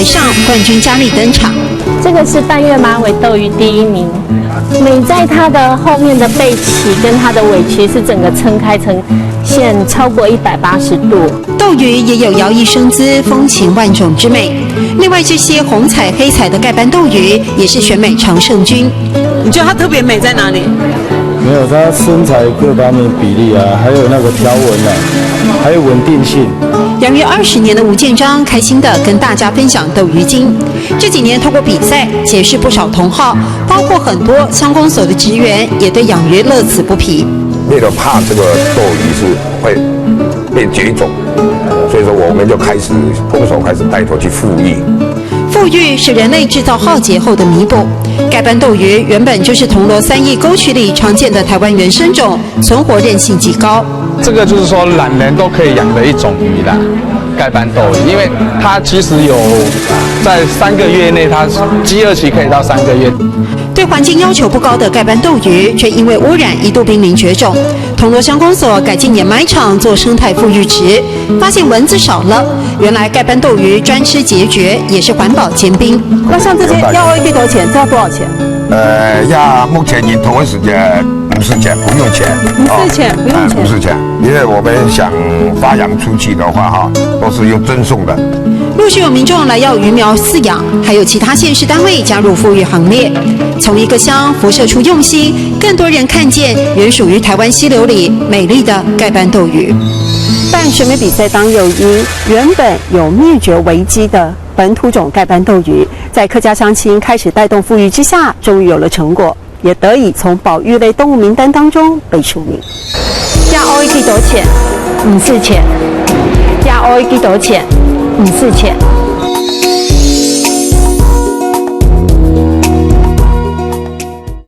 上，冠军佳丽登场。这个是半月马尾斗鱼第1名，美在它的后面的背鳍跟它的尾鳍是整个撑开呈现超过180度。斗鱼也有摇曳生姿、风情万种之美。另外，这些红彩、黑彩的盖斑斗鱼也是选美常胜军。你觉得它特别美在哪里？没有，它身材各方面比例啊，还有那个条纹啊，还有稳定性。养鱼20年的吴建章开心地跟大家分享斗鱼经。这几年透过比赛结识不少同好，包括很多乡公所的职员，也对养鱼乐此不疲。为了怕这个斗鱼是会被绝种，所以说我们就开始碰手开始带头去复育。复育是人类制造浩劫后的弥补。盖斑斗鱼原本就是铜锣3亿沟渠里常见的台湾原生种，存活韧性极高。这个就是说懒人都可以养的一种鱼啦，盖斑斗鱼，因为它其实有在3个月内，它饥饿期可以到3个月。对环境要求不高的盖斑斗鱼，却因为污染一度濒临绝种。铜锣乡公所改进掩埋场做生态复育池，发现蚊子少了。原来盖斑斗鱼专吃孑孓，也是环保尖兵。那像这些要1多少钱？这要多少钱？要目前以头时间50钱，不用钱。50钱不用钱。50钱，因为我们想发扬出去的话哈，都是用赠送的。陆续有民众来要鱼苗饲养，还有其他县市单位加入复育行列。从一个乡辐射出用心，更多人看见原属于台湾溪流里美丽的盖斑斗鱼。办选美比赛当诱因，原本有灭绝危机的本土种盖斑斗鱼，在客家乡亲开始带动复育之下，终于有了成果，也得以从保育类动物名单当中被除名。加OET多少钱？54钱。加OET多少钱？54钱。